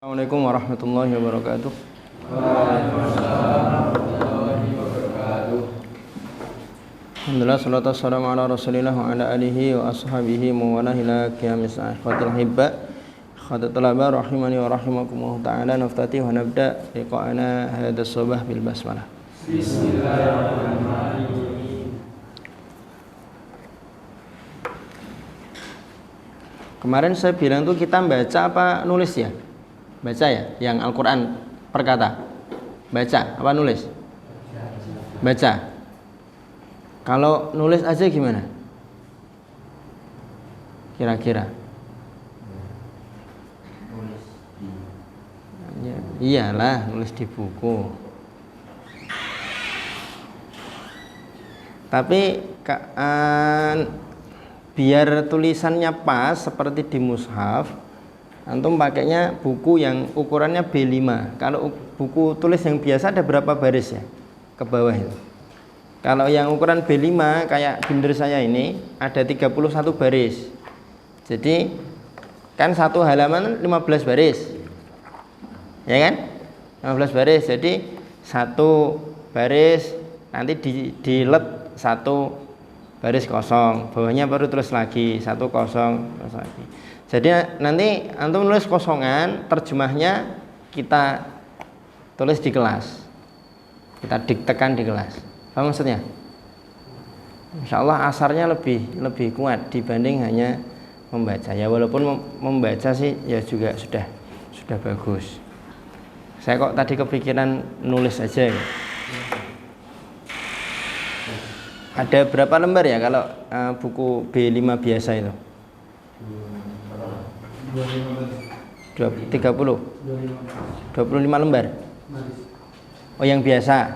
Assalamualaikum warahmatullahi wabarakatuh. Alhamdulillah, salatu wassalamu ala rasulillah wa ala alihi wa ashabihi wa wala ila qiyamis akhwatil hibba khadat talaba rahimani wa rahimakumullah ta'ala. Naftatih wa nabda liqa'ana hadha sabah bil basmalah. Bismillahirrahmanirrahim. Kemarin saya bilang tuh kita baca apa nulis ya? Baca ya, yang Al-Quran per kata. Baca, apa nulis? Baca. Kalau nulis aja gimana? Kira-kira? Ya, iyalah, nulis di buku. Tapi biar tulisannya pas seperti di mushaf, antum pakainya buku yang ukurannya B5. Kalau buku tulis yang biasa ada berapa baris ya? Ke bawah itu. Kalau yang ukuran B5 kayak binder saya ini ada 31 baris. Jadi kan satu halaman 15 baris. Ya kan? 15 baris. Jadi satu baris nanti dilet satu baris kosong. Bawahnya baru terus lagi satu kosong terus lagi. Jadi nanti antum nulis kosongan, terjemahnya kita tulis di kelas. Kita diktekan di kelas. Apa maksudnya? Insya Allah asarnya lebih kuat dibanding hanya membaca. Ya walaupun membaca sih ya juga sudah bagus. Saya kok tadi kepikiran nulis aja ya. Ada berapa lembar ya kalau buku B5 biasa itu? 30 25 lembar. Oh yang biasa.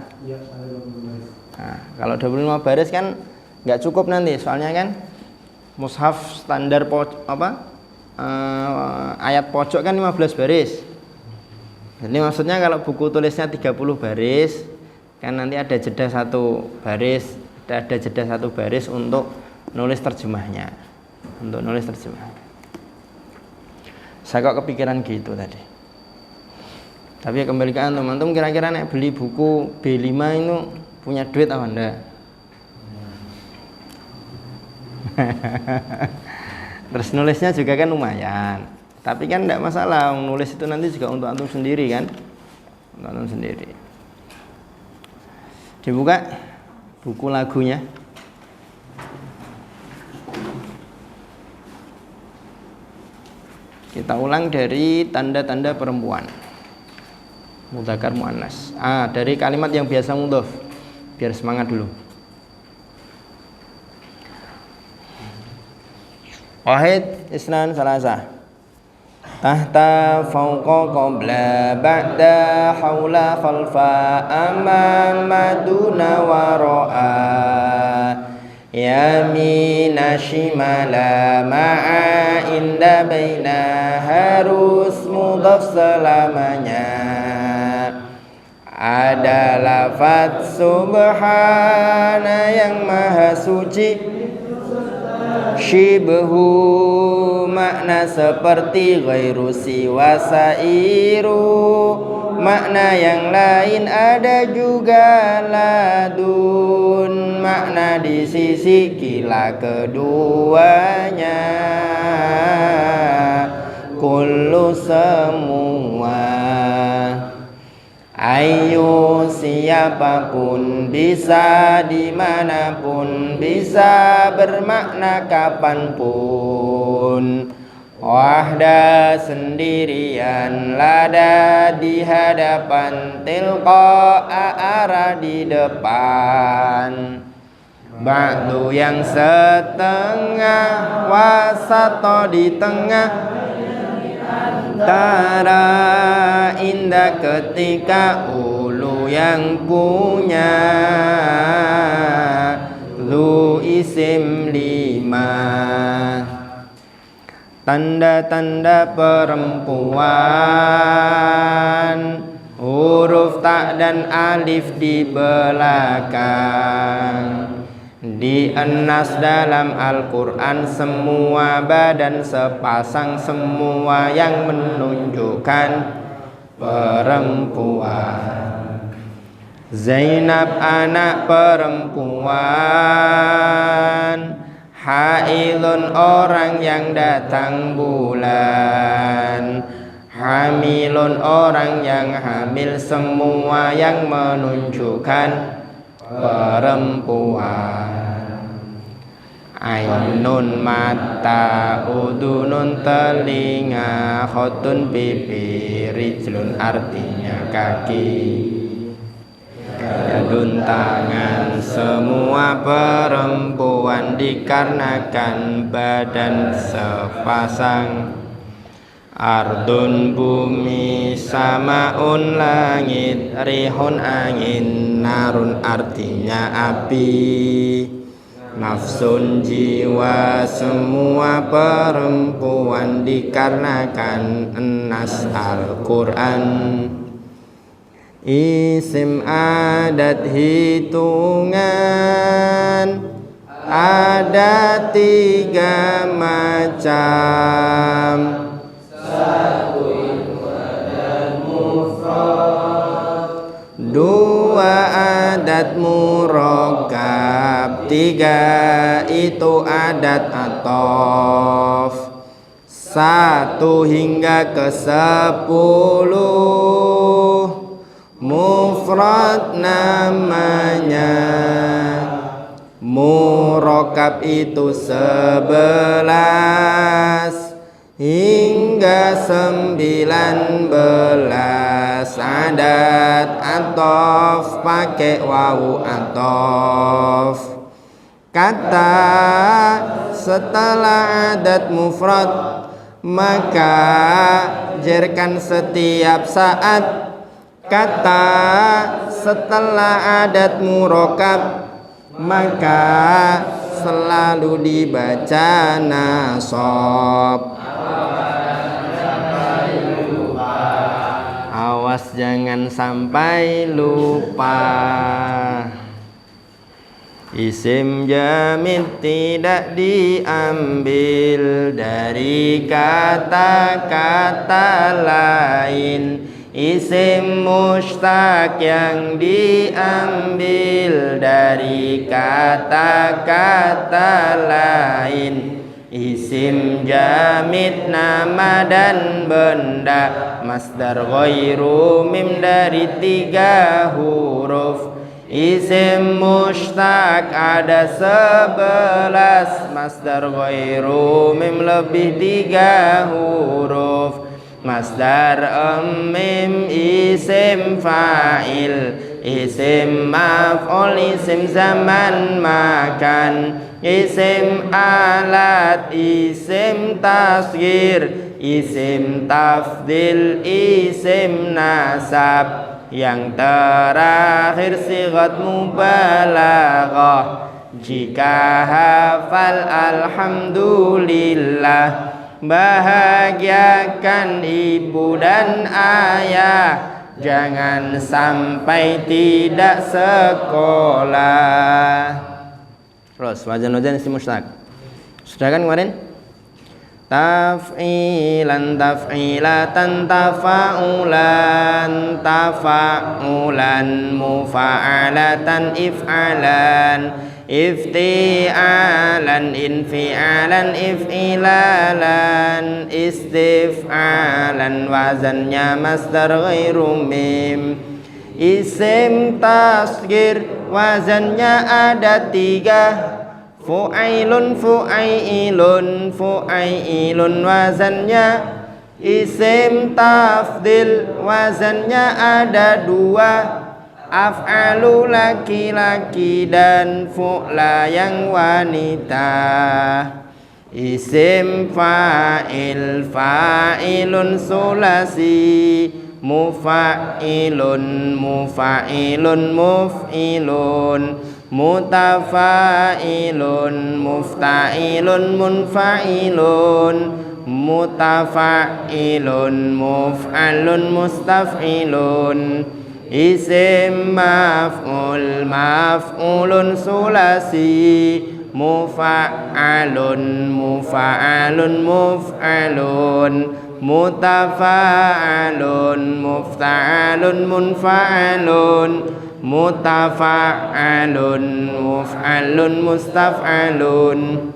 Nah, kalau 25 baris kan nggak cukup nanti, soalnya kan mushaf standar ayat pojok kan 15 baris. Jadi maksudnya kalau buku tulisnya 30 baris kan nanti ada jeda satu baris, ada jeda satu baris untuk nulis terjemahnya. Saya kok kepikiran gitu tadi. Tapi kembali ke antum kira-kira nek beli buku B5 itu punya duit apa enggak? Terus nulisnya juga kan lumayan. Tapi kan enggak masalah, nulis itu nanti juga untuk antum sendiri kan? Untuk antum sendiri. Dibuka buku lagunya. Kita ulang dari tanda-tanda perempuan. Mudzakkar muannas. Dari kalimat yang biasa mudhof. Biar semangat dulu. Wahid, isnan, salasa. Tahta, fawqa, qabla, ba'da, hawla, khalfa, amama, duna, wara'a. Yamina shimala ma'a inda baina harus mudhaf selamanya. Ada lafaz subhana yang maha suci, shibhu makna seperti, ghairu siwa sairu makna yang lain, ada juga ladun makna di sisi kila keduanya. Kullu semua, ayo siapapun, bisa dimanapun, bisa bermakna kapanpun. Wahda sendirian, lada di hadapan, tilqa'a arah di depan. Ba'du yang setengah, wasato di tengah, antara, indah ketika, ulu yang punya, lu isim lima. Tanda-tanda perempuan, huruf ta dan alif di belakang, Di An-Nas dalam Al-Quran semua badan sepasang, semua yang menunjukkan perempuan. Zainab anak perempuan, hailun orang yang datang bulan, hamilun orang yang hamil, semua yang menunjukkan perempuan. Ainun mata, udunun telinga, khotun pipi, rijlun artinya kaki, yadun tangan, semua perempuan dikarenakan badan sepasang. Ardun bumi, samaun langit, rihun angin, narun artinya api, nafsun jiwa, semua perempuan dikarenakan An-Nas Al-Quran. Isim adat hitungan, ada 3 macam. Satu itu adat mufrad, 2 adat murakkab, 3 itu adat athof. 1 hingga ke 10 mufrad namanya, murakkab itu 11 hingga 19 adat athof pakai wawu athof. Kata setelah adat mufrad maka jerkan setiap saat. Kata setelah adat murakkab maka selalu dibaca nasab. Awas jangan sampai lupa. Isim jamid tidak diambil dari kata-kata lain. Isim mustaq yang diambil dari kata-kata lain. Isim jamid nama dan benda, masdar ghairu mim dari 3 huruf. Isim mustaq ada 11, masdar ghairu mim lebih 3 huruf. Masdar mim isim fa'il, isim maf'ul, isim zaman makan, isim alat, isim tasghir, isim tafdil, isim nasab. Yang terakhir sighat mubalaghah. Jika hafal alhamdulillah, bahagiakan ibu dan ayah, jangan sampai tidak sekolah. Terus wazan isim mustaq. Sudah kan kemarin? Taf'ilan, taf'ilatan, tafa'ulan, tafa'ulan, mufa'alatan, if'alan, ifti'alan, infi'alan, if'ilalan, istif'alan. Wazannya masdar ghairu mim. Isim tasghir wazannya ada 3. Fu'ailun, fu'ailun, fu'ailun wazannya. Isim tafdil wazannya ada 2. Af'alu laki-laki dan fu'la yang wanita. Isim fa'il, fa'ilun sulasi, mufa'ilun, mufa'ilun, muf'ilun, mutafa'ilun, mufta'ilun, munfa'ilun, mutafa'ilun, muf'alun, mustaf'ilun, Isim maf'ul maf'ulun sulasi mufa'alun mufa'alun muf'alun mutafa'alun mufta'alun munfa'alun mutafa'alun muf'alun mustaf'alun.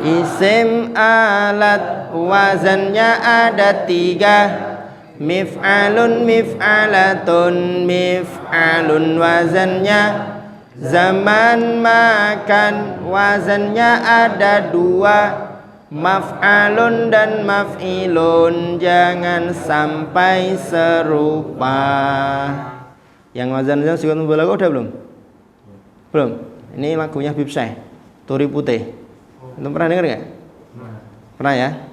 Isim alat wazannya ada 3, mif'alun mif'alatun mif'alun wazannya, zaman makan wazannya ada 2, maf'alun dan maf'ilun, jangan sampai serupa. Yang wazannya sigat mubalaghah udah belum? Belum. Ini lagunya Habib Syekh, Turi Putih. Antum pernah dengar nggak? Pernah ya?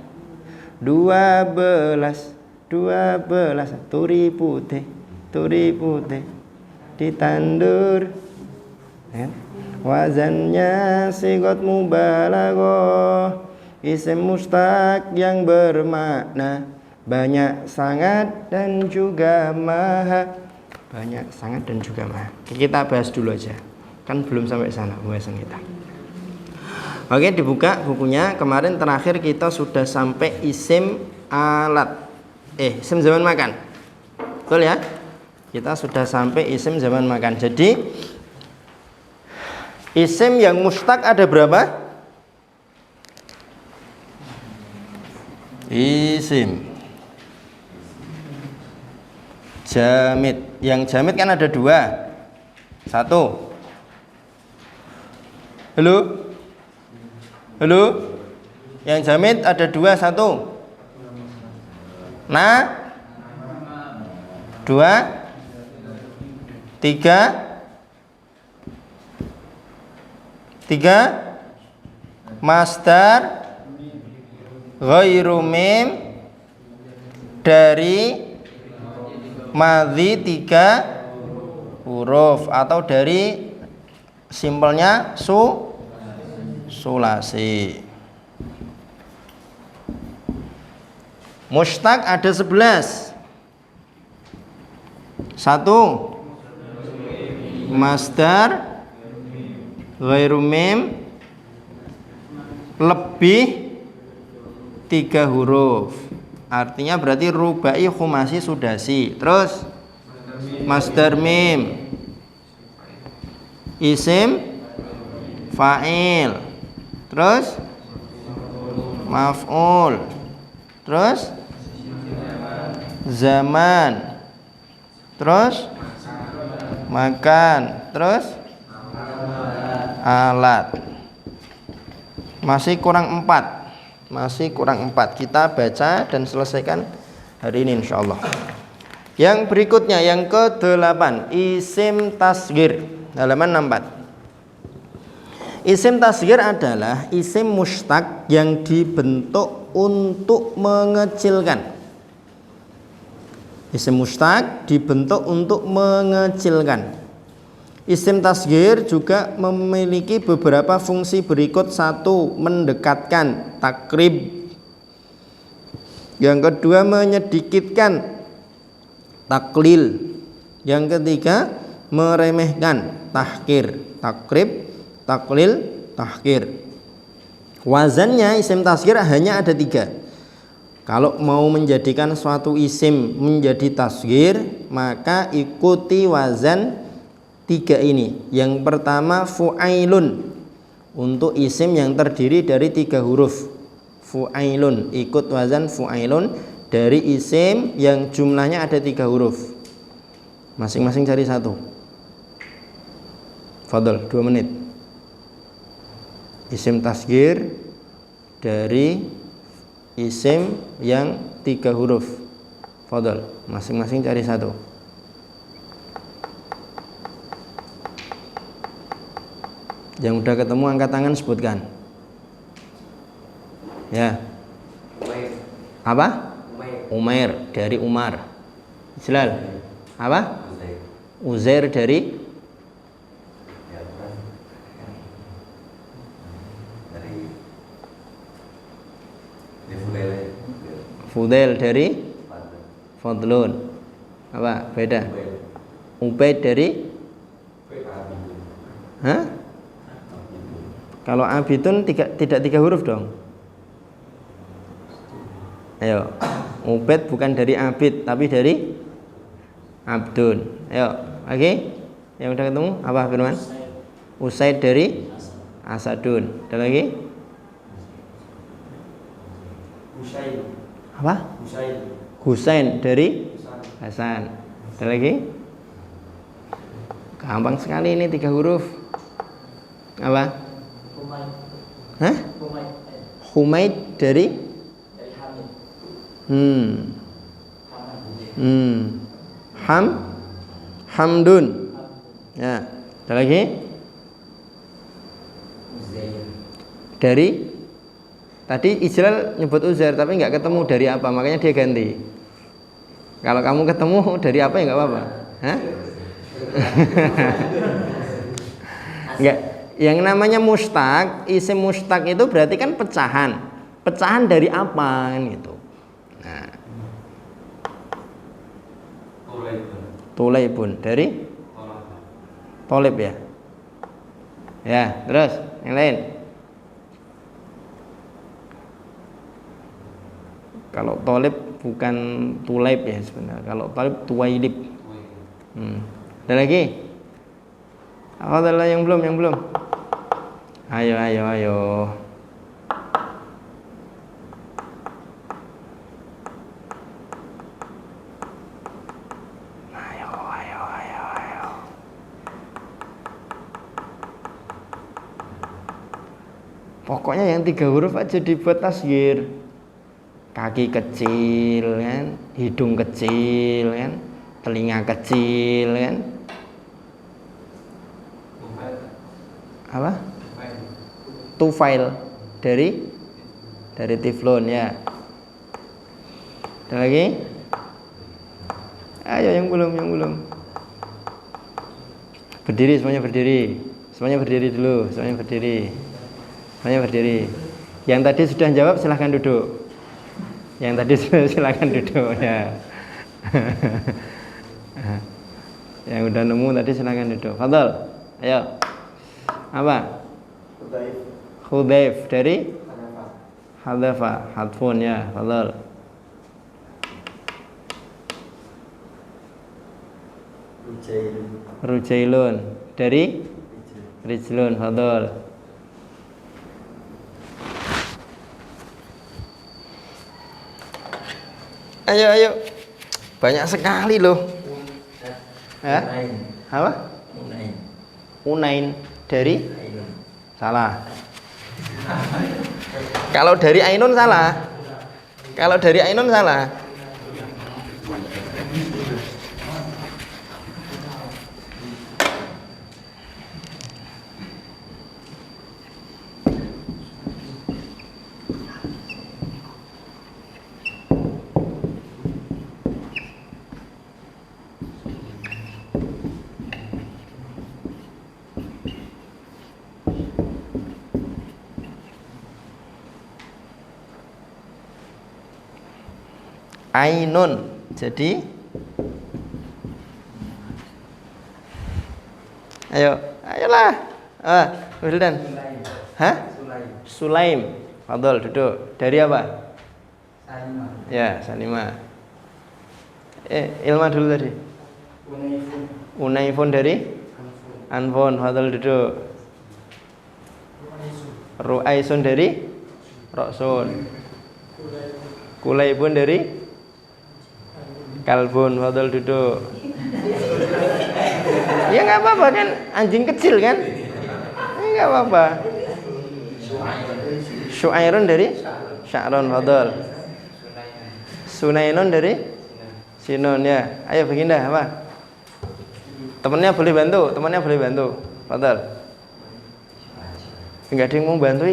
12 turi putih ditandur, ya. Wazannya sigot mubalaghah, isim mustaq yang bermakna banyak sangat dan juga maha. Banyak sangat dan juga maha. Kita bahas dulu aja, kan belum sampai sana pembahasan kita. Oke, dibuka bukunya. Kemarin terakhir kita sudah sampai isim alat, isim zaman makan. Betul ya? Kita sudah sampai isim zaman makan. Jadi isim yang mustaq ada berapa? Isim jamid. Yang jamid kan ada 2. 1. Halo? Yang jamid ada 2, 1. Nah, 2, 3 masdar ghairu mim dari madhi 3 huruf atau dari simpelnya sulasi. Mustaq ada 11. 1 masdar ghairu mim lebih 3 huruf. Artinya berarti rubai, khumasi, sudasi. Terus masdar mim isim fa'il, terus maf'ul, terus zaman, terus makan, terus alat. Masih kurang 4. Kita baca dan selesaikan hari ini insyaallah. Yang berikutnya, yang ke-8, isim tasghir, halaman 64. Isim tasghir adalah isim mustaq yang dibentuk untuk mengecilkan. Isim mustaq dibentuk untuk mengecilkan. Isim tasghir juga memiliki beberapa fungsi berikut. 1. Mendekatkan, takrib. Yang kedua, menyedikitkan, taklil. Yang ketiga, meremehkan, tahkir. Takrib, taklil, tahkir. Wazannya isim tasghir hanya ada 3. Kalau mau menjadikan suatu isim menjadi tasghir, maka ikuti wazan 3 ini. Yang pertama fu'ailun, untuk isim yang terdiri dari 3 huruf. Fu'ailun, ikut wazan fu'ailun dari isim yang jumlahnya ada 3 huruf. Masing-masing cari 1. Fadol, 2 menit. Isim tasghir dari isim yang 3 huruf. Fadol, masing-masing cari 1. Yang udah ketemu angkat tangan, sebutkan. Ya. Apa? Umair dari Umar. Jalal. Apa? Uzair dari Fudail dari Fadlun. Apa? Beda. Ubaid dari hah? Kalau abidun tidak 3 huruf dong. Ayo. Ubaid bukan dari abid tapi dari abdun. Ayo, oke? Yang udah ketemu apa Firman? Usaid dari asadun. Ada lagi? Apa? Husain dari Hasan. Ada lagi? Gampang sekali ini 3 huruf. Apa? Hah? Humaid dari Hamdun. Ya. Ada lagi? Dari tadi Ijlal nyebut Uzair tapi nggak ketemu dari apa, makanya dia ganti. Kalau kamu ketemu dari apa ya nggak apa-apa. Hah? Enggak. Yang namanya mustaq, isim mustaq itu berarti kan pecahan. Pecahan dari apa kan gitu. Nah. Tulaibun dari Tolib ya. Ya, terus yang lain. Kalau Tolib bukan Tulaib ya sebenarnya. Kalau Tolib Tuwailib. Ada lagi? Adalah yang belum? Ayo. Ayo. Pokoknya yang 3 huruf aja dibuat tasghir. Kaki kecil kan, hidung kecil kan, telinga kecil kan. Apa? Tufail dari tiflun ya. Ada lagi? Ayo yang belum. Berdiri semuanya berdiri. Semuanya berdiri. Yang tadi sudah jawab silahkan duduk. Ya. Yang udah nemu tadi silahkan duduk. Fadhal. Ayo. Apa? Hudzaif dari Hadzafa. Hadfun ya. Fadhal. Rujailun dari Rijlun. Fadhal. Ayo. Banyak sekali loh. Apa? Unain dari salah. Kalau dari Ainun salah. Ainun. Jadi ayolah. Wildan. Hah? Sulaim. Fadhol duduk. Dari apa? Salimah. Ya, Salimah. Ilma dulu tadi. Unaifun dari Anfun. Fadhol duduk. Ru'aisun dari Roksun. Kulaibun dari Kalbun. Fadhol duduk. Ya nggak apa-apa kan, anjing kecil kan? Nggak apa-apa. Syu'airun dari Sya'ron. Fadhol. Sunainun dari Sinun ya. Ayo Baginda apa? Temannya boleh bantu. Fadhol. Enggak ada yang mau bantu.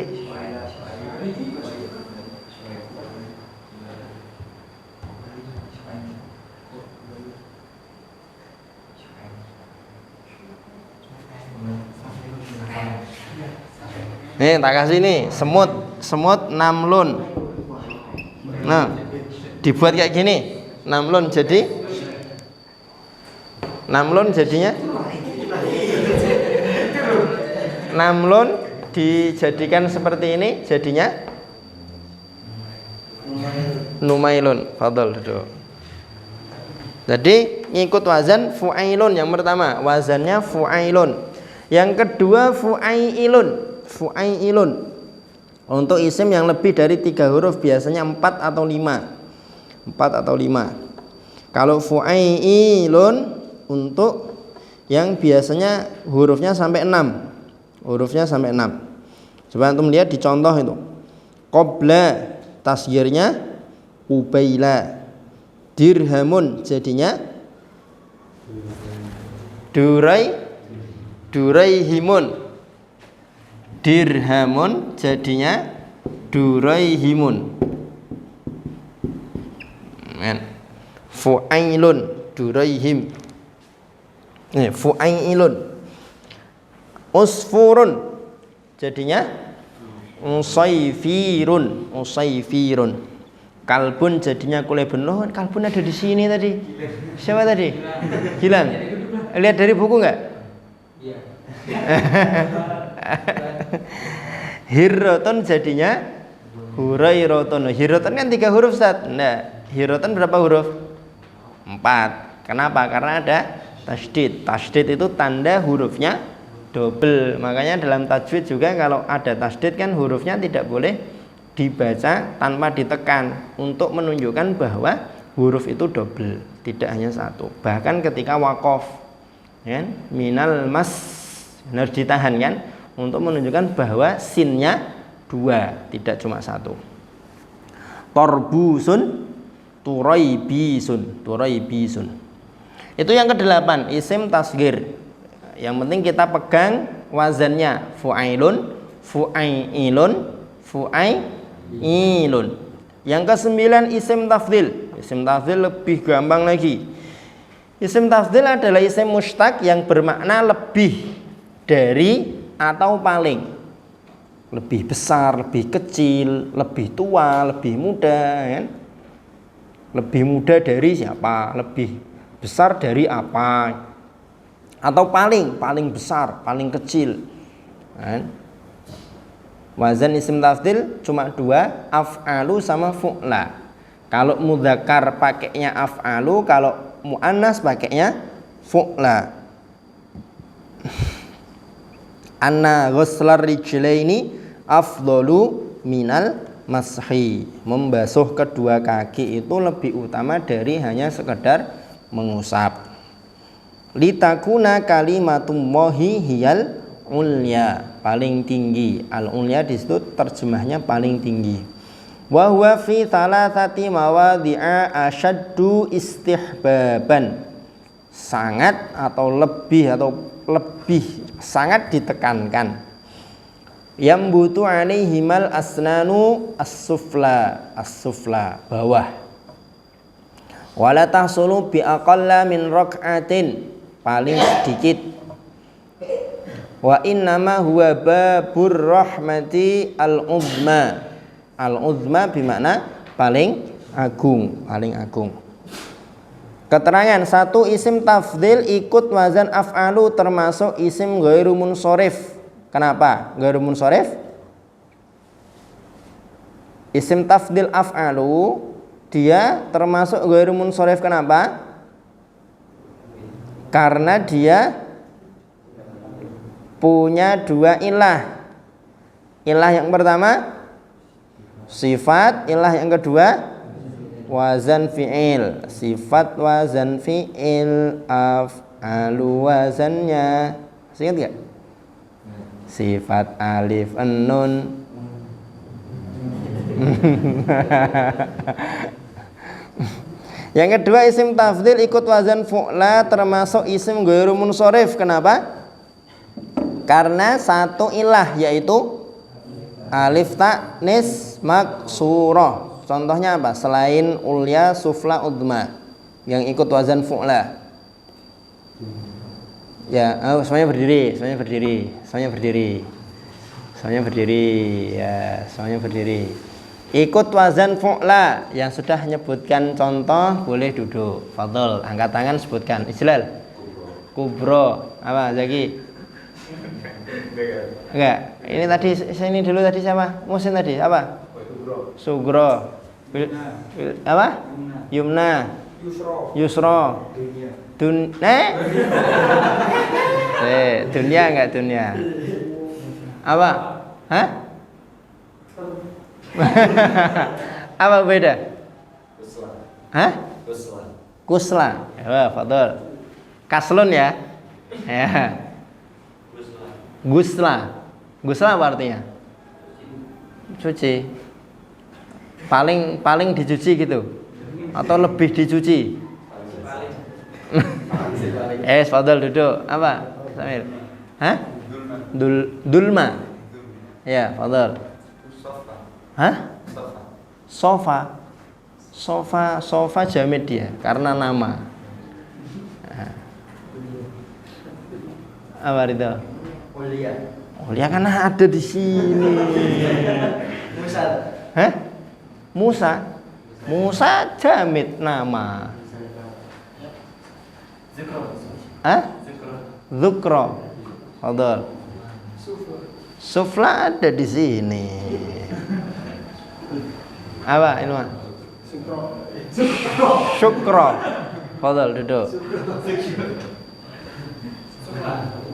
Nih tak kasih nih semut namlun. Nah dibuat kayak gini namlun jadi Namlun jadinya namlun dijadikan seperti ini jadinya numailun. Fadhol duduk. Jadi ngikut wazan fu'ailun yang pertama, wazannya fu'ailun. Yang kedua fu'ailun. Fu'ailun. Untuk isim yang lebih dari 3 huruf biasanya 4 atau 5. 4 atau 5. Kalau fu'ailun untuk yang biasanya hurufnya sampai 6. Hurufnya sampai 6. Coba antum lihat di contoh itu. Qabla tasghirnya ubaila. Dirhamun jadinya duraihimun. Dirhamun jadinya duraihimun. Fu'ailun duraihim. Fu'ailun. Usfurun jadinya usaifirun. Usaifirun. Kalbun jadinya kulebun. Loh, kalbun ada di sini tadi. Siapa tadi? Gilang. Lihat dari buku enggak? Iya. Hirrotun jadinya hurairotun. Hirrotun kan 3 huruf, Ustaz. Nah, hirrotun berapa huruf? 4. Kenapa? Karena ada tasydid. Tasydid itu tanda hurufnya double. Makanya dalam tajwid juga kalau ada tasydid kan hurufnya tidak boleh dibaca tanpa ditekan untuk menunjukkan bahwa huruf itu double, tidak hanya satu. Bahkan ketika waqaf, kan, minal mas harus ditahan kan, untuk menunjukkan bahwa sinnya 2, tidak cuma 1. Torbusun, turaibisun, turaibisun. Itu yang ke-8, isim tasghir. Yang penting kita pegang wazannya fu'ailun, fu'ailun, fu'ailun. Yang ke-9 isim tafdhil. Isim tafdhil lebih gampang lagi. Isim tafdhil adalah isim mustaq yang bermakna lebih dari atau paling. Lebih besar, lebih kecil, lebih tua, lebih muda, kan? Lebih muda dari siapa? Lebih besar dari apa? Atau paling besar, paling kecil, kan? Wazan isim tafdhil cuma 2, af'alu sama fu'la. Kalau mudzakkar pakainya af'alu, kalau muannas pakainya fu'la. Anna ghuslar rijlaini afdalu minal mashi. Membasuh kedua kaki itu lebih utama dari hanya sekedar mengusap. Litakuna kalimatullahi hiyal ulya, paling tinggi. Al-ulya di situ terjemahnya paling tinggi. Wa huwa fi thalathati mawadhi'a asyaddu istihbaban. Sangat atau lebih sangat ditekankan. Yambutu alaihimal asnanu as-sufla, bawah. Wala tahsulu bi aqalla min rak'atin, paling sedikit. Wa innama huwa babur rahmati al-uzma. Al-uzma bermakna paling agung, paling agung. Keterangan 1, isim tafdhil ikut wazan af'alu termasuk isim ghairu munsharif. Kenapa ghairu munsharif? Isim tafdhil af'alu dia termasuk ghairu munsharif. Kenapa? Karena dia punya 2 ilah. Ilah yang pertama sifat, ilah yang kedua wazan fi'il. Sifat wazan fi'il, af'alu wazannya. Masih ingat gak? Sifat alif nun. Yang kedua isim tafdhil ikut wazan fu'la termasuk isim ghairu munsharif. Kenapa? Karena 1 ilah, yaitu alif ta'nis maksurah. Contohnya apa? Selain ulya, sufla, udma yang ikut wazan fu'la. Ya, semuanya berdiri. Ya, semuanya berdiri. Ikut wazan fu'la. Yang sudah menyebutkan contoh boleh duduk. Fadhol, angkat tangan sebutkan. Ijlal. Kubro. Apa Zaki? Enggak. Ini tadi sini dulu tadi siapa? Musin tadi apa? Sugro. Apa? Yumna. Yusro. Dunia enggak dunia? Apa? Hah? Apa beda? Hah? Kusla. Ya, fadhol. Kaslun ya. Ya. Gusla. Gusla apa artinya? Cuci. Paling dicuci gitu. Atau lebih dicuci. Fadhol duduk. Apa? Samir. Hah? Dulma. Ya, fadhol. Hah? Sofa jamid dia karena nama. Apa itu? Ulia kan ada di sini. Musa. Hah? Musa jamid nama. Hah? Zukro. Fadhol. Sufla ada di sini. Apa ini mah? Syukro. Fadhol duduk.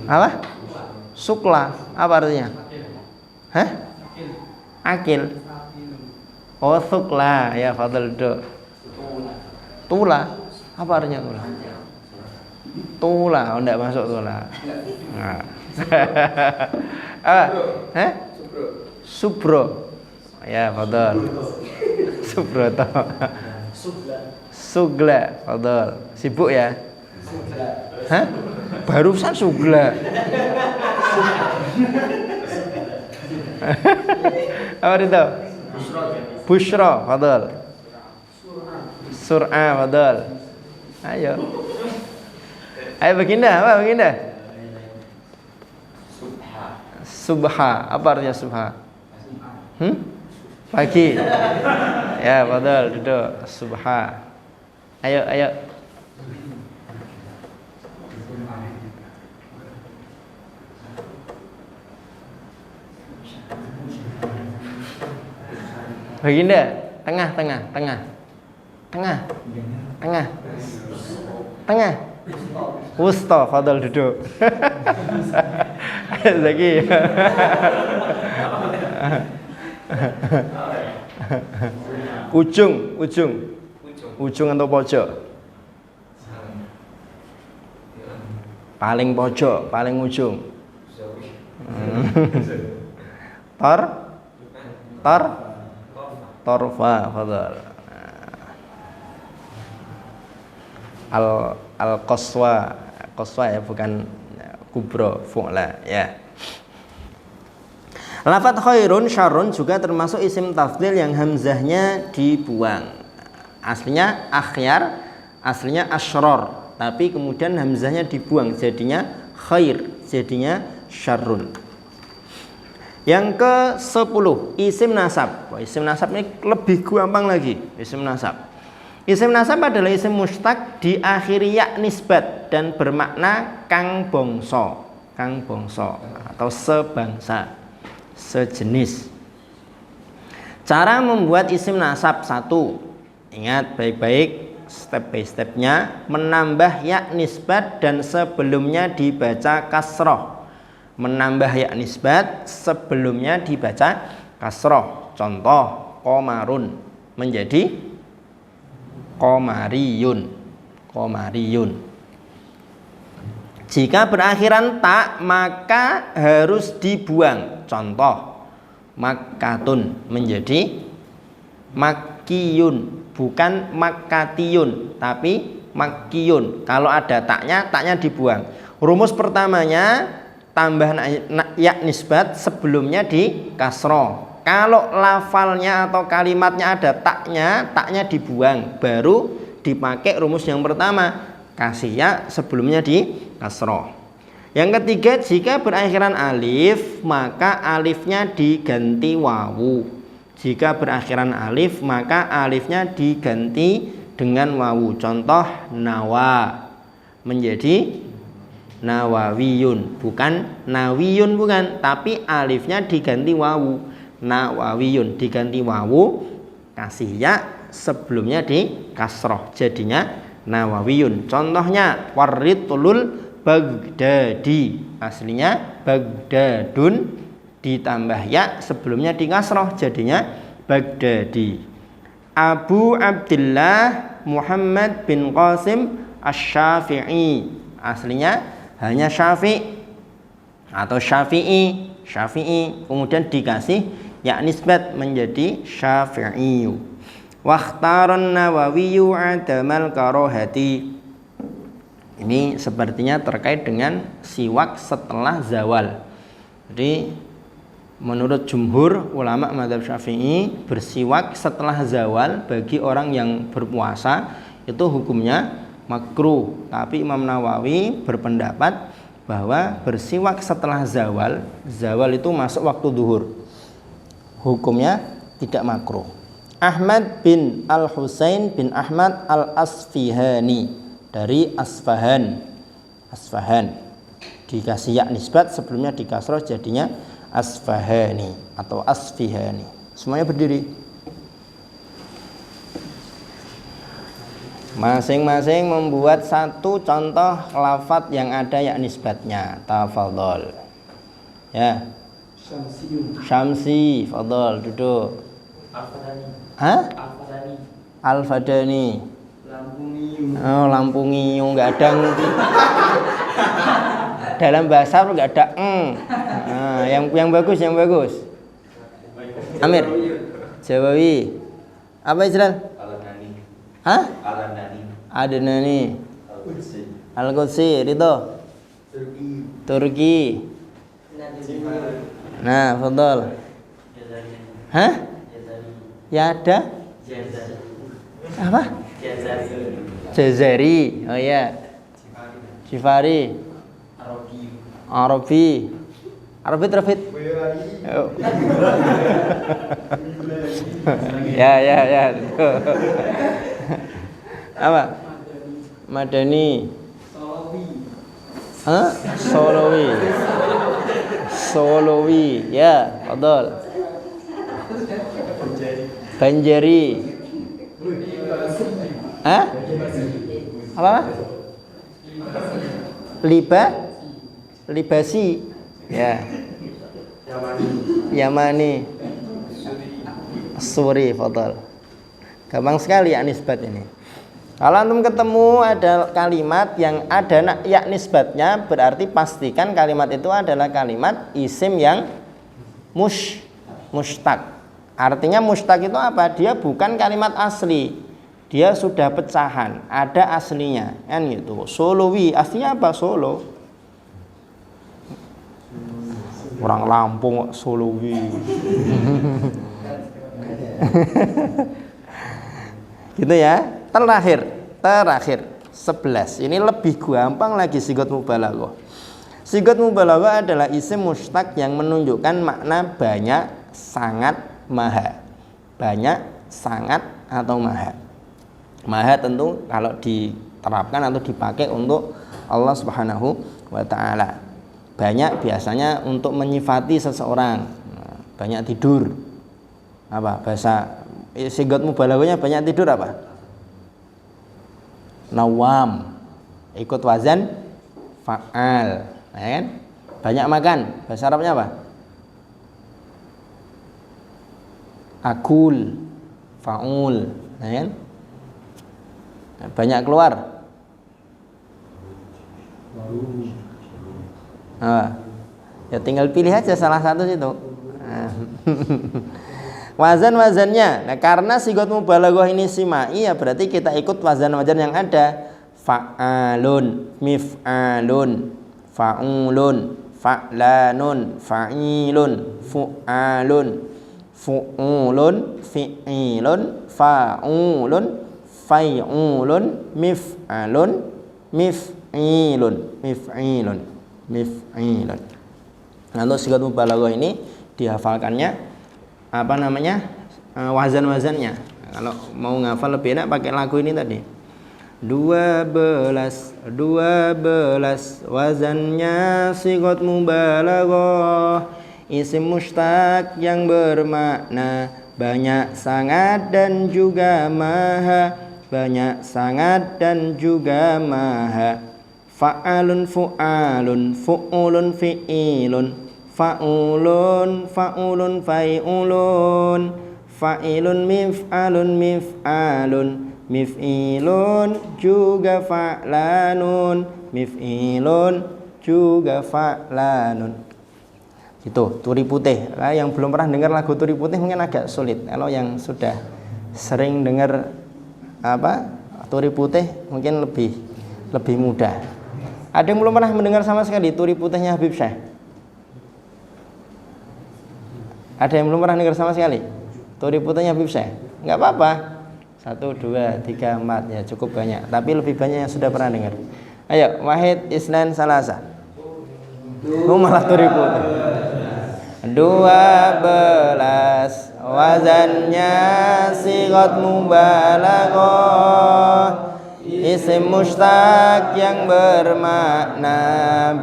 Apa? Sukla. Apa artinya? Hah? Akil. Oh, sukla. Ya, fadhol duduk. Tula. Apa artinya tula? Tula. Oh, enggak masuk tula. Nah. Apa? Hah? Subro. Ya, fadhol. Subroto. Sugla. Fadhol. Sibuk ya? Hah? Barusan sugla. Apa itu? Bushra. Fadhol. Sur'a. Fadhol. Ayo. Ayo Baginda. Apa Baginda? Subha. Apa artinya subha? Pagi. Ya, fadhol duduk. Subha. Ayo. Baginda, tengah. Wusta, fadhol duduk. Zaki. Ujung atau pojok? Paling pojok, paling ujung. Torfa, fadhol. Qaswa ya, bukan kubro, fu'la ya. Lafadz khairun syarrun juga termasuk isim tafdhil yang hamzahnya dibuang. Aslinya akhyar, aslinya asyror, tapi kemudian hamzahnya dibuang jadinya khair, jadinya syarrun. Yang ke-10 isim nasab. Isim nasab ini lebih gampang lagi. Isim nasab adalah isim mustaq diakhiri ya nisbat dan bermakna kang bangsa atau sebangsa, sejenis. Cara membuat isim nasab 1. Ingat baik-baik step by stepnya. Menambah ya nisbat dan sebelumnya dibaca kasroh. Menambah ya nisbat sebelumnya dibaca kasroh. Contoh komarun menjadi komariyun. Jika berakhiran tak maka harus dibuang. Contoh makkatun menjadi makkiyun, bukan makkatiyun tapi makkiyun. Kalau ada taknya dibuang. Rumus pertamanya tambah ya nisbat sebelumnya di kasroh. Kalau lafalnya atau kalimatnya ada taknya dibuang, baru dipakai rumus yang pertama, kasih ya sebelumnya di kasroh. Yang ketiga, jika berakhiran alif maka alifnya diganti wawu. Jika berakhiran alif maka alifnya diganti dengan wawu. Contoh nawa menjadi Nawawiyun, bukan nawiyun, bukan, tapi alifnya diganti wawu. Nawawiyun diganti wawu, kasih ya, sebelumnya di kasroh, jadinya nawawiyun. Contohnya Warritulul Baghdadi, aslinya Baghdadun, ditambah ya, sebelumnya di kasroh, jadinya Baghdadi. Abu Abdullah Muhammad bin Qasim Asy-Syafi'i, aslinya hanya Syafi' atau Syafi'i, kemudian dikasih ya nisbat menjadi Syafi'i. Wakhtaron Nawawiyyu adamal karohati. Ini sepertinya terkait dengan siwak setelah zawal. Jadi menurut jumhur ulama mazhab Syafi'i, bersiwak setelah zawal bagi orang yang berpuasa itu hukumnya makruh. Tapi Imam Nawawi berpendapat bahwa bersiwak setelah zawal itu masuk waktu duhur, hukumnya tidak makruh. Ahmad bin Al-Husain bin Ahmad Al-Asfihani, dari Asfahan, dikasih ya nisbat, sebelumnya di kasroh, jadinya Asfahani atau Asfihani. Semuanya berdiri. Masing-masing membuat satu contoh lafadz yang ada ya nisbatnya. Tafadhol. Ya. Syamsi, fadhol, duduk. Al-Fadani. Hah? Al-Fadani. Al-Fadani. Lampungiu. Oh, Lampungiu, enggak ada dalam bahasa enggak ada Nah, yang bagus, Amir. Jawawi. Apa Israel? Hah? Adnani. Al-Qudsi. Ridho. Turki. Nah, fadhol. Hah? Ya ada? Apa? Jazari. Oh ya. Jifari. Arabi. Trafid. Oh. Ya. Apa? Madani. Solowi. Ya, fadhol. Banjari. Hah? Apa? Libasi. Ya. Yamani. Suri, fadhol. Gampang sekali ya nisbat ini. Kalau antum ketemu ada kalimat yang ada ya nisbatnya, berarti pastikan kalimat itu adalah kalimat isim yang mushtaq. Artinya mushtaq itu apa? Dia bukan kalimat asli, dia sudah pecahan, ada aslinya, kan gitu. Solowi, aslinya apa? Solo. Orang Lampung kok Solowi. Gitu ya. Terakhir 11. Ini lebih gampang lagi sigot mubalaghah. Sigot mubalaghah adalah isim mushtaq yang menunjukkan makna banyak, sangat, maha. Banyak, sangat, atau maha. Maha tentu kalau diterapkan atau dipakai untuk Allah Subhanahu wa ta'ala. Banyak biasanya untuk menyifati seseorang. Banyak tidur. Apa bahasa sigot mubalaghahnya banyak tidur apa? Nawam. Ikut wazan fa'al, ya kan? Banyak makan, bahasa Arabnya apa? Akul, fa'ul, ya kan? Banyak keluar. Ya tinggal pilih aja salah satu situ. Wazan-wazannya. Nah, karena sigot mubalaghah ini simai, ya berarti kita ikut wazan-wazan yang ada. Fa'alun, mif'alun, fa'ulun, fa'lanun, fa'ilun, fu'alun, fu'ulun, fi'ilun, fa'ulun, fai'ulun, mif'alun, mif'ilun. Nah, untuk sigot mubalaghah ini dihafalkannya apa namanya, wazan-wazannya. Kalau mau ngafal lebih enak pakai lagu ini tadi. 12 wazannya sigot mubalaghah, isim mustaq yang bermakna banyak sangat dan juga maha, banyak sangat dan juga maha. Fa'alun fu'alun fu'ulun fi'ilun fa'ulun fa'ulun fa'ilun fa'ilun mif'alun mif'alun mif'ilun juga fa'lanun mif'ilun juga fa'lanun. Gitu, Turi Putih. Nah, yang belum pernah dengar lagu Turi Putih mungkin agak sulit. Kalau yang sudah sering dengar Turi Putih mungkin lebih mudah. Ada yang belum pernah mendengar sama sekali Turi Putihnya Habib Syekh? Ada yang belum pernah dengar sama sekali Turi Putihnya Habib Syekh? Enggak apa-apa. 1, 2, 3, 4 ya cukup banyak. Tapi lebih banyak yang sudah pernah dengar. Ayo, wahid, isnan, salasa. Malah Turi Putih. 12 wazannya sigot mubalaghah, isim mustaq yang bermakna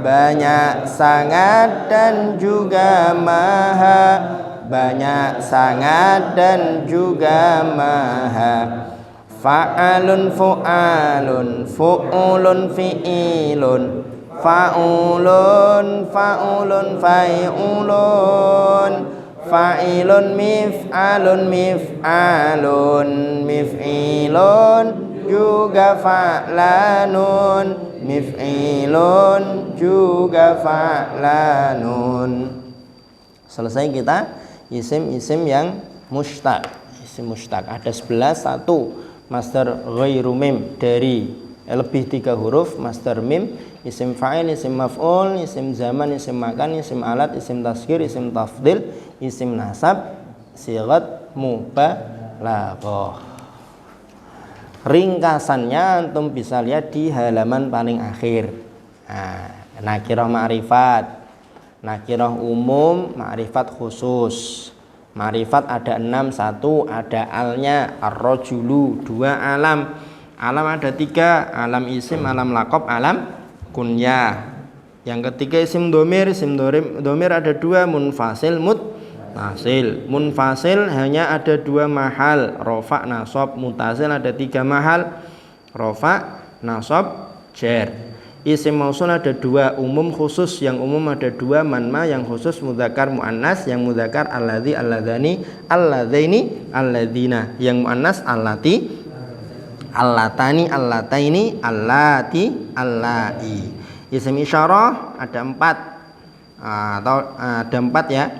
banyak sangat dan juga maha, banyak sangat dan juga maha. Fa'alun fu'alun fu'ulun fi'ilun fa'ulun fa'ulun fa'ilun fa'ilun mif'alun mif'alun mif'ilun juga fa'lanun mif'ilun juga fa'lanun. Selesai kita isim-isim yang mustaq. Isim mustaq ada 11. 1 masdar ghairu mim dari lebih 3 huruf, masdar mim, isim fa'il, isim maf'ul, isim zaman, isim makan, isim alat, isim tazkir, isim tafdil, isim nasab, sighat mubalaghah. Ringkasannya antum bisa lihat di halaman paling akhir. Nakirah ma'rifat, nakirah umum, ma'rifat khusus. Ma'rifat ada 6, 1 ada alnya, ar-rajulu, 2 alam. Alam ada 3, alam isim, alam lakob, alam kunyah. Yang ketiga isim domir, isim domir ada 2, munfasil, mutasil. Munfasil hanya ada 2 mahal, rofa, nasab. Mutasil ada 3 mahal, rofa, nasab, jar. Isim mausul ada 2, umum khusus. Yang umum ada 2, manma. Yang khusus mudzakkar muannas. Yang mudzakkar alladzi, alladzani, alladzaini, alladzina. Yang muannas allati, allatani, allataini, allati, allai. Isim isyarah ada 4 atau ada 4 ya.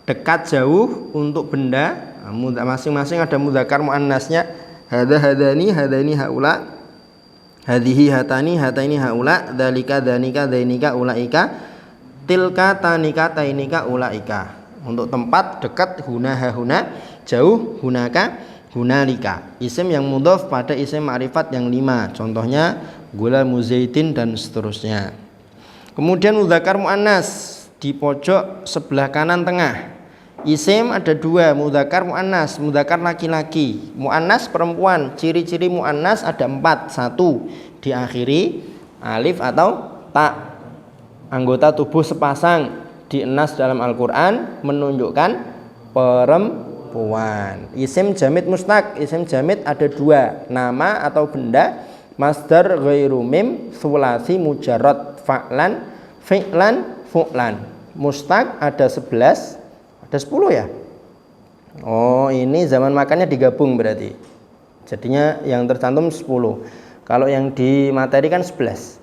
Dekat jauh untuk benda, masing-masing ada mudzakkar muannasnya. Hadza hadani, hadani haula, hadhihi hatani, hataini haula, dzalika dzanika, dzainika ulaika, tilka tanika, tainika ulaika. Untuk tempat dekat huna hahuna, jauh hunaka, hunalika. Isim yang mudhof pada isim ma'rifat yang 5. Contohnya gulamu zaitin dan seterusnya. Kemudian mudzakkar muannas di pojok sebelah kanan tengah. Isim ada 2, mudzakkar muannas, mudzakkar laki-laki, muannas perempuan. Ciri-ciri muannas ada 4. 1 diakhiri alif atau ta. Anggota tubuh sepasang dienas dalam Al-Qur'an menunjukkan perempuan. Isim jamid mustaq, isim jamid ada 2, nama atau benda, masdar ghairu mim, sulasi mujarrad, fa'lan, fi'lan, fu'lan. Mustaq ada 11, ada 10 ya. Oh, ini zaman makannya digabung berarti. Jadinya yang tercantum 10. Kalau yang di materi kan 11.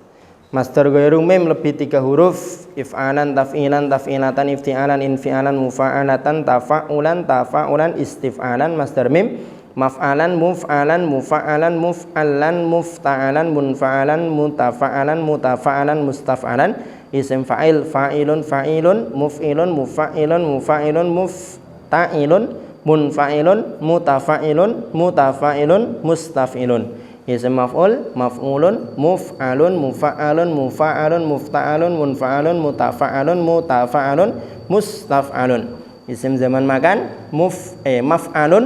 Masdar ghairu mim lebih 3 huruf, if'alan, taf'ilan, taf'ilatan, ifti'alan, infi'alan, mufa'alatan, tafa'ulan, istif'alan. Masdar mim maf'alan, muf'alan, mufa'alan, muf'alan, mufta'alan, munfa'alan, mutafa'alan, mutafa'alan, mustaf'alan. Isim fa'il, fa'ilun, fa'ilun, muf'ilun, mufa'ilun, mufa'ilun, mufta'ilun, munfa'ilun, mutafa'ilun, mutafa'ilun, mustaf'ilun. Isim maf'ul, maf'ulun, muf'alun, mufa'alun, mufa'alun, mufta'alun, munfa'alun, mutafa'alun, mutafa'alun, mustaf'alun. Isim zaman makan, maf'alun,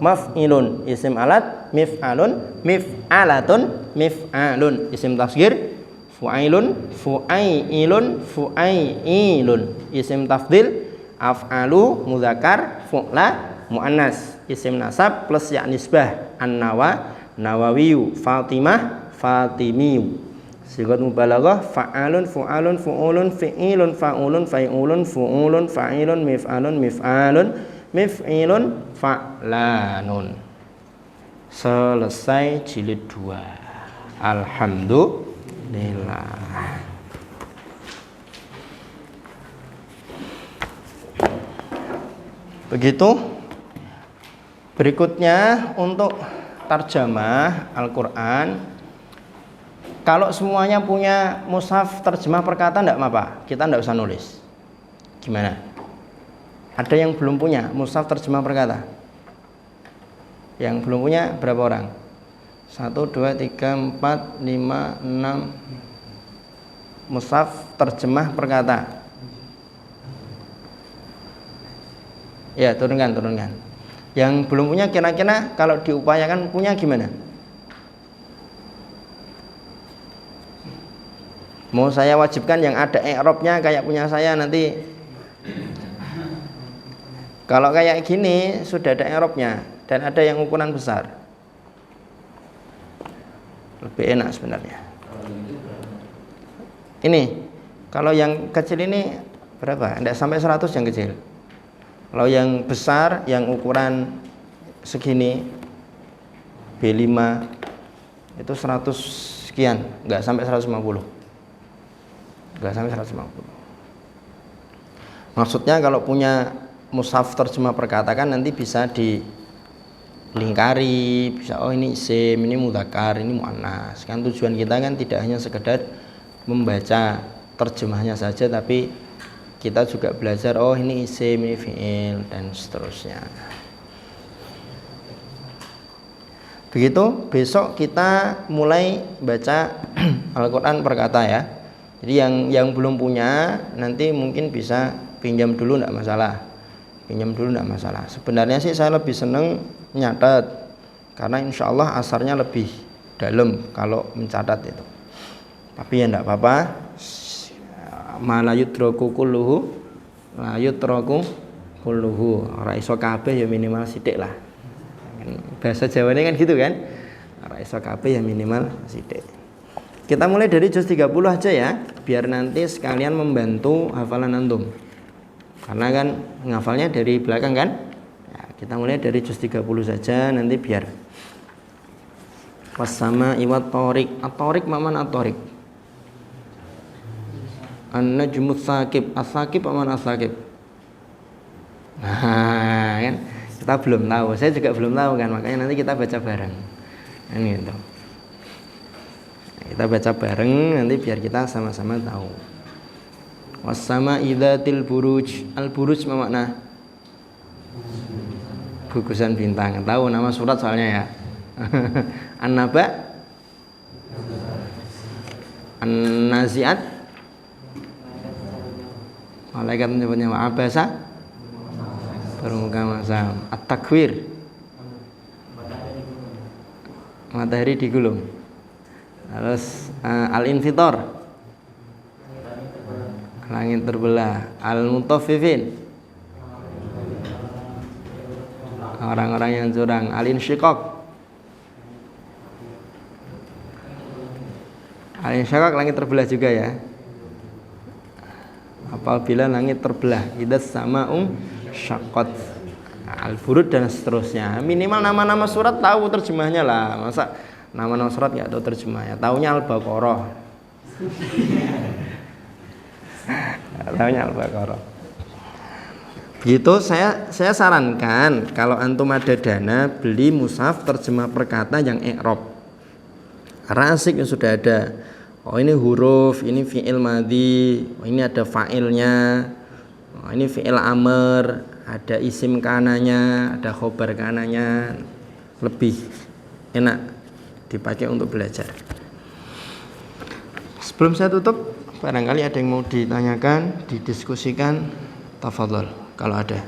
maf'ilun. Isim alat, mif'alun, mif'alatun, mif'alun. Isim tasghir fu'ailun, fu'ailun, fu'ailun. Isim tafdil af'alu mudzakkar, fu'la muannas. Isim nasab plus ya nisbah an-nawa, nawawiyu, fatimah, fatimiyu. Sigat mubalaghah fa'alun, fu'alun, fu'ulun, fi'ilun, fa'ulun, fai'ulun, fu'ulun, fa'ilun, mif'alun, mif'alun, mif'ilun, fa'lanun. Selesai jilid 2. Alhamdulillah. Begitu. Berikutnya untuk tarjamah Al-Quran. Kalau semuanya punya mushaf terjemah perkata enggak apa-apa, kita enggak usah nulis. Gimana? Ada yang belum punya mushaf terjemah perkata? Yang belum punya berapa orang? 1, 2, 3, 4, 5, 6 mushaf terjemah perkata. Ya, turunkan. Yang belum punya kira-kira kalau diupayakan punya gimana? Mau saya wajibkan yang ada i'rabnya kayak punya saya nanti. Kalau kayak gini sudah ada i'rabnya dan ada yang ukuran besar, lebih enak sebenarnya. Ini kalau yang kecil ini berapa? Tidak sampai 100 yang kecil. Kalau yang besar yang ukuran segini B5 itu 100 sekian, enggak sampai 150. Enggak sampai 150. Maksudnya kalau punya mushaf terjemah perkata kan nanti bisa dilingkari, bisa oh ini isim, ini mudzakkar, ini muannas. Kan tujuan kita kan tidak hanya sekedar membaca terjemahnya saja, tapi kita juga belajar oh ini isim, ini fi'il dan seterusnya. Begitu, besok kita mulai baca Al-Quran perkata ya. Jadi yang belum punya nanti mungkin bisa pinjam dulu, enggak masalah. Sebenarnya sih saya lebih seneng nyatet, karena insya Allah asarnya lebih dalam kalau mencatat itu. Tapi ya enggak apa-apa. Ma la yudraku kulluhu, la yudraku kulluhu. Ora iso kabeh ya minimal sithik lah. Bahasa Jawanya kan gitu kan. Ora iso kabeh ya minimal sithik. Kita mulai dari juz 30 aja ya, biar nanti sekalian membantu hafalan antum. Karena kan ngafalnya dari belakang kan. Ya, kita mulai dari juz 30 saja nanti biar. Wasama iwat torik. At-torik mana at-torik? An-najmus sakib. As-sakib mana as-sakib? Nah, kan kita belum tahu. Saya juga belum tahu kan, makanya nanti kita baca bareng. Ini gitu. Kita baca bareng nanti biar kita sama-sama tahu. Wassama idzatil buruj. Al-buruj apa makna? Gugusan bintang. Tahu nama surat soalnya ya. An-naba, An-nazi'at, malaikat menyebutnya abasa, bermuka masam. At-takwir, matahari digulung. Terus al-infitor, langit terbelah. Al-mutaffifin, orang-orang yang curang. Al-insyiqaq, al-insyiqaq langit terbelah juga ya. Apabila langit terbelah, idzas sama'u syaqqat. Al-burud dan seterusnya. Minimal nama-nama surat tahu terjemahnya lah. Masa nama-nama surat enggak tahu terjemahnya? Taunya Al-Baqarah. Taunya Al-Baqarah. Begitu saya sarankan kalau antum ada dana beli mushaf terjemah perkata yang i'rab. Karena asik yang sudah ada. Oh ini huruf, ini fi'il madhi, oh, ini ada fa'ilnya, oh, ini fi'il amr, ada isim kananya, ada khobar kananya, lebih enak dipakai untuk belajar. Sebelum saya tutup, barangkali ada yang mau ditanyakan, didiskusikan, tafadhol kalau ada.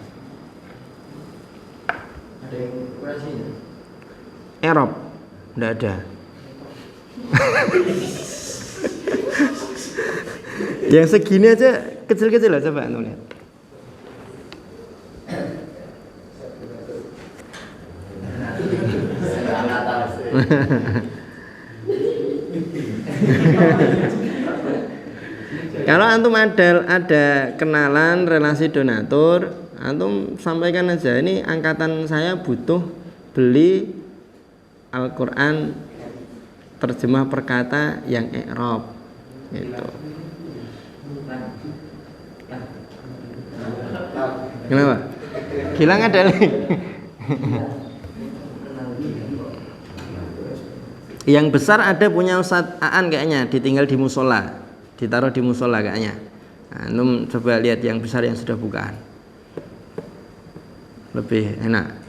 Ada yang kurang? Arab. Enggak ada. Yang segini aja kecil-kecil lah, coba antum lihat. Kalau antum ada kenalan relasi donatur, antum sampaikan aja, ini angkatan saya butuh beli Al-Quran terjemah perkata yang i'rab gitu. Kenapa? Gilang ada link. Yang besar ada punya Ustadz Aan kayaknya, ditinggal di musola, ditaruh di musola kayaknya. Antum coba lihat yang besar yang sudah bukaan, lebih enak.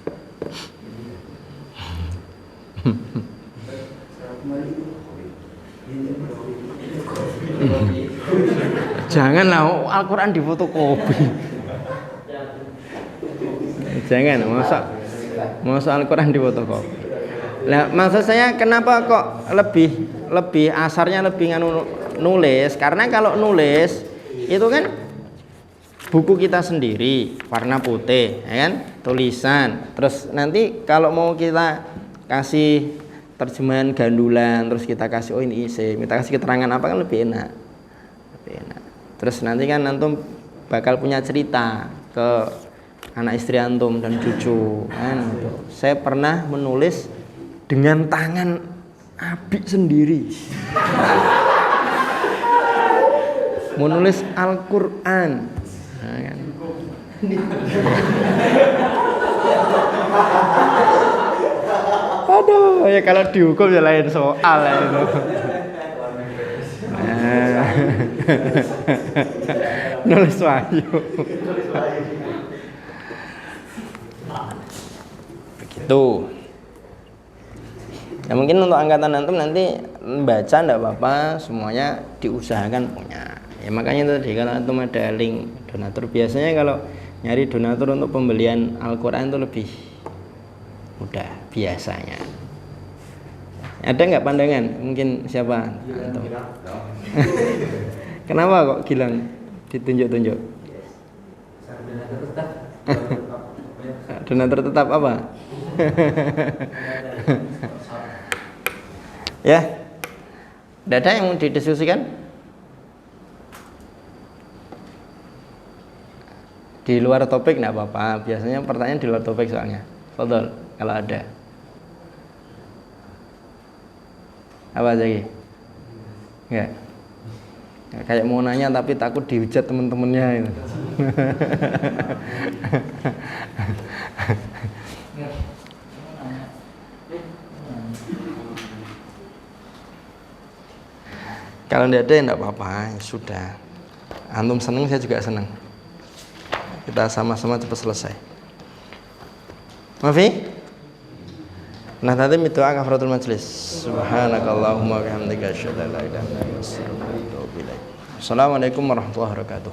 Janganlah Al-Quran difotokopi. Jangan, masa Al-Quran difotokopi. Nah, maksud saya kenapa kok lebih asarnya lebih nulis? Karena kalau nulis itu kan buku kita sendiri warna putih, ya kan? Tulisan. Terus nanti kalau mau kita kasih terjemahan gandulan, terus kita kasih oh ini isi, kita kasih keterangan apa kan lebih enak. Lebih enak. Terus nanti kan antum bakal punya cerita ke anak istri antum dan cucu kan gitu. Saya pernah menulis dengan tangan Abi sendiri, menulis Al-Quran, nah, kan? Aduh, ya kalau dihukum ya lain soal ya itu. Nulis wahyu. Begitu. Ya mungkin untuk angkatan antum nanti baca enggak apa-apa, semuanya diusahakan punya. Ya makanya tadi kalau antum ada link donatur, biasanya kalau nyari donatur untuk pembelian Al-Quran itu lebih mudah biasanya. Ada nggak pandangan? Mungkin siapa? Antum. Kenapa kok Gilang ditunjuk-tunjuk? Donatur tetap apa? Ya, tidak ada yang mau didiskusikan? Di luar topik tidak apa-apa. Biasanya pertanyaan di luar topik soalnya. Fadhol, kalau ada. Apa lagi? Enggak. Kayak mau nanya tapi takut dihujat teman-temannya itu. Kalau tidak ada ya tidak apa-apa, sudah. Antum seneng, saya juga seneng. Kita sama-sama cepat selesai. Mafi? Nah tadi doa kafaratul majlis. Subhanakallahumma wa bihamdika asyhadu an la ilaha illa anta astaghfiruka wa atubu ilaik. Assalamualaikum warahmatullahi wabarakatuh.